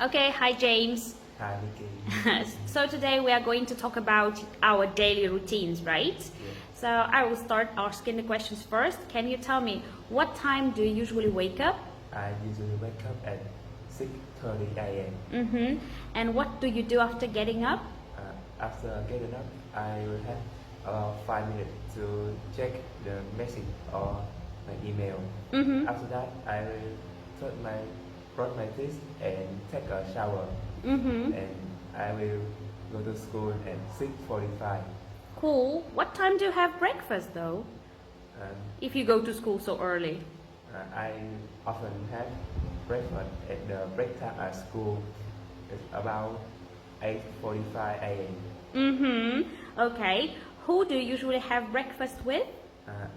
Okay, hi James. Hi, Nikki. So today we are going to talk about our daily routines, right? Yeah. So I will start asking the questions first. Can you tell me what time do you usually wake up? I usually wake up at 6:30 a.m. And what do you do after getting up? After getting up, I will have about 5 minutes to check the message or my email. After that, I will brush my teeth and take a shower. And I will go to school at 6:45. Cool. What time do you have breakfast though? If you go to school so early? I often have breakfast at the break time at school. It's about 8:45 a.m. Okay. Who do you usually have breakfast with?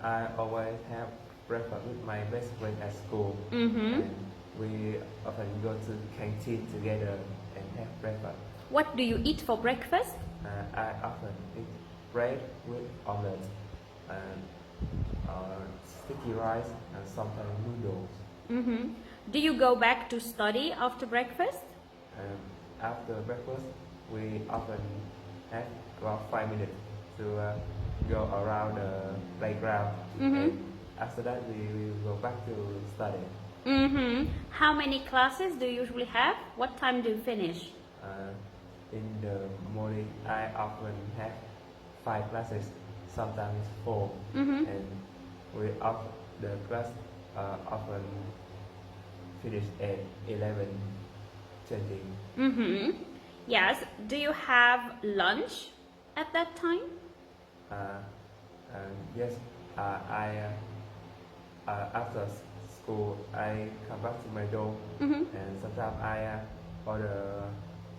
I always have breakfast with my best friend at school. And we often go to the canteen together and have breakfast. What do you eat for breakfast? I often eat bread with omelette, sticky rice, and sometimes noodles. Do you go back to study after breakfast? After breakfast, we often have about 5 minutes to go around the playground. And after that, we will go back to study. How many classes do you usually have? What time do you finish? In the morning, I often have 5 classes, sometimes 4. And the class often finish at 11:20. Yes. Do you have lunch at that time? Yes, after school, I come back to my dorm, and sometimes I order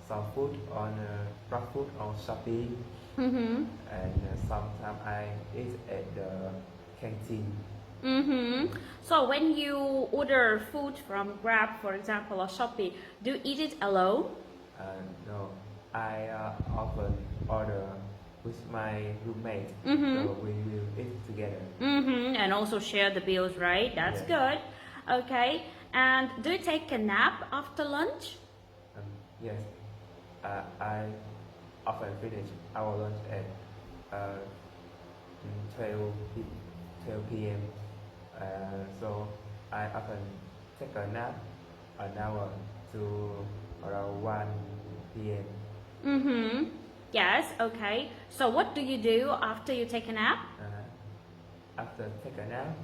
some food on grab food on Shopee, and sometimes I eat at the canteen. So when you order food from Grab, for example, or Shopee, do you eat it alone? No, I often order with my roommate, so we will eat together. And also share the bills, right? That's Yes. good. Okay. And do you take a nap after lunch? Yes, I often finish our lunch at 12 p.m. So I often take a nap an hour to around 1 p.m. Yes. Okay. So what do you do after you take a nap? After take a nap,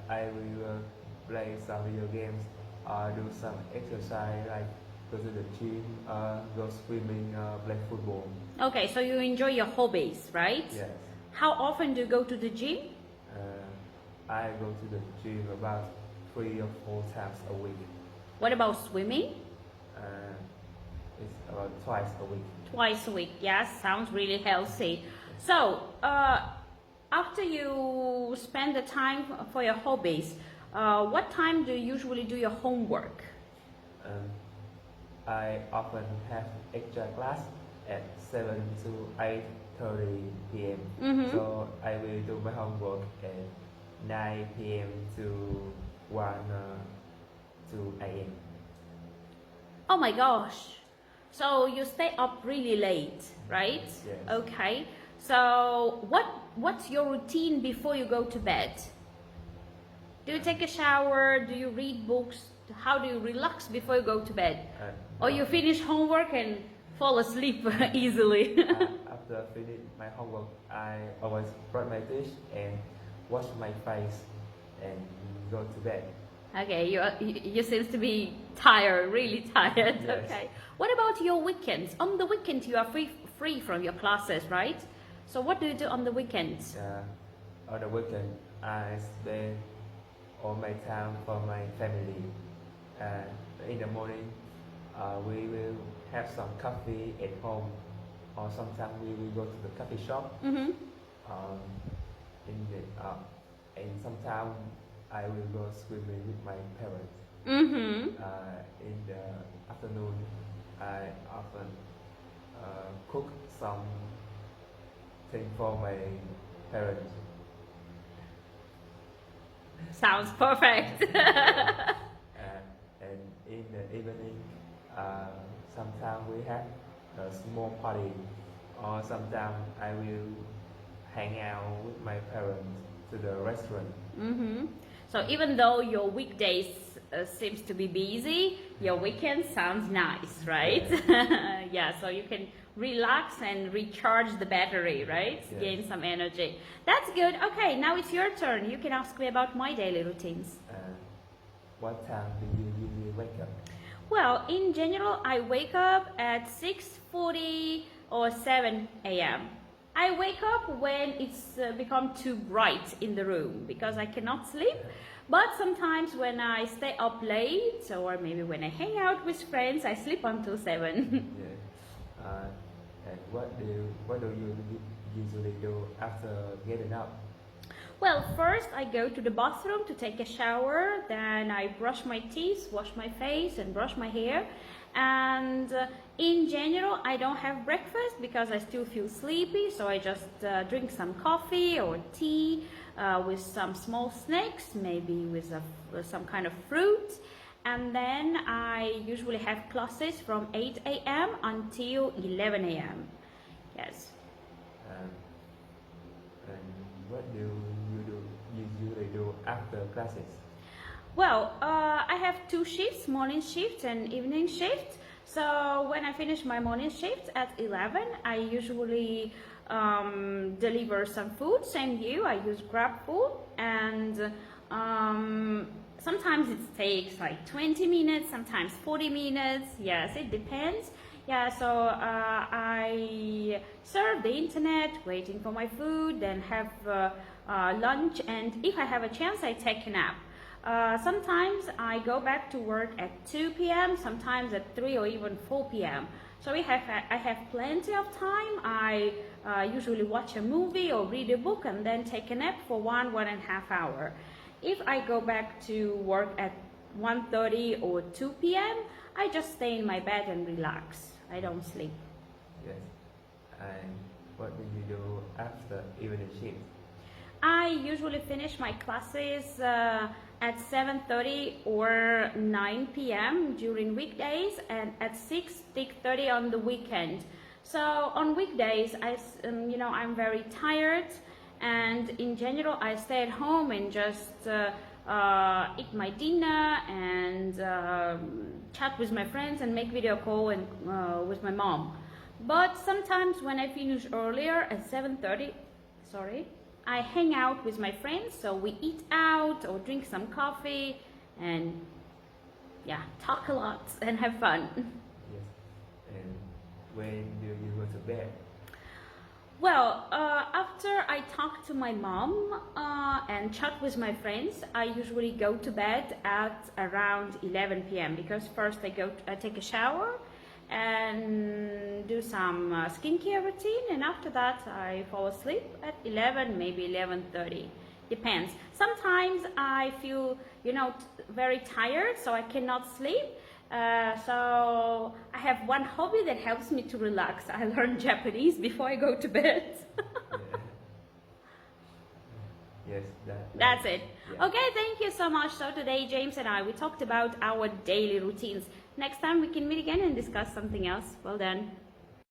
I will play some video games or do some exercise like go to the gym, go swimming, play football. Okay. So you enjoy your hobbies, right? Yes. How often do you go to the gym? I go to the gym about 3 or 4 times a week. What about swimming? It's about twice a week. Twice a week. Yes. Sounds really healthy. So after you spend the time for your hobbies, what time do you usually do your homework? I often have extra class at 7 to 8:30 p.m. So I will do my homework at 9 p.m. to 1 a.m. Oh my gosh. So you stay up really late, right? Yes. Okay. So what's your routine before you go to bed? Do you take a shower? Do you read books? How do you relax before you go to bed? Or you finish homework and fall asleep easily? After I finish my homework, I always brush my teeth and wash my face and go to bed. Okay, you seems to be tired, really tired. Yes. Okay. What about your weekends? On the weekend you are free from your classes, right? So what do you do on the weekends? On the weekend, I spend all my time for my family. In the morning, we will have some coffee at home, or sometimes we will go to the coffee shop. And sometimes I will go swimming with my parents. In the afternoon, I often cook some thing for my parents. Sounds perfect. And in the evening, Sometimes we have a small party, or sometimes I will hang out with my parents to the restaurant. So even though your weekdays seems to be busy, your weekend sounds nice, right? Yeah. Yeah, so you can relax and recharge the battery, right? Yes. Gain some energy. That's good. Okay, now it's your turn. You can ask me about my daily routines. What time do you usually wake up? Well, in general, I wake up at 6:40 or 7 a.m. I wake up when it's become too bright in the room because I cannot sleep. But sometimes when I stay up late, or maybe when I hang out with friends, I sleep until 7. Yeah. And what do you usually do after getting up? Well, first I go to the bathroom to take a shower, then I brush my teeth, wash my face and brush my hair. And in general, I don't have breakfast because I still feel sleepy, so I just drink some coffee or tea with some small snacks, maybe with some kind of fruit. And then I usually have classes from 8 a.m. until 11 a.m. Yes. And what do you usually do after classes? Well, I have 2 shifts, morning shift and evening shift. So when I finish my morning shift at 11, I usually deliver some food. Same you, I use Grab food, and sometimes it takes like 20 minutes, sometimes 40 minutes. Yes, it depends. Yeah, so I surf the internet, waiting for my food, then have lunch, and if I have a chance, I take a nap. Sometimes I go back to work at 2 p.m., sometimes at 3 or even 4 p.m. So I have plenty of time. I usually watch a movie or read a book and then take a nap for 1.5 hours. If I go back to work at 1:30 or 2 p.m., I just stay in my bed and relax. I don't sleep. Yes. And what do you do after evening shift? I usually finish my classes at 7:30 or 9 p.m. during weekdays, and at 6:30 on the weekend. So on weekdays, I'm very tired, and in general, I stay at home and just eat my dinner and chat with my friends and make video call and with my mom. But sometimes when I finish earlier at 7:30, I hang out with my friends, so we eat out or drink some coffee and talk a lot and have fun. Yes. And when do you go to bed? Well, after I talk to my mom and chat with my friends, I usually go to bed at around 11 p.m. because first I take a shower and do some skincare routine, and after that I fall asleep at 11, maybe 11:30. Depends. Sometimes I feel, very tired, so I cannot sleep. So I have one hobby that helps me to relax. I learn Japanese before I go to bed. Yes, that's it. Yeah. Okay, thank you so much. So today James and we talked about our daily routines. Next time we can meet again and discuss something else. Well done.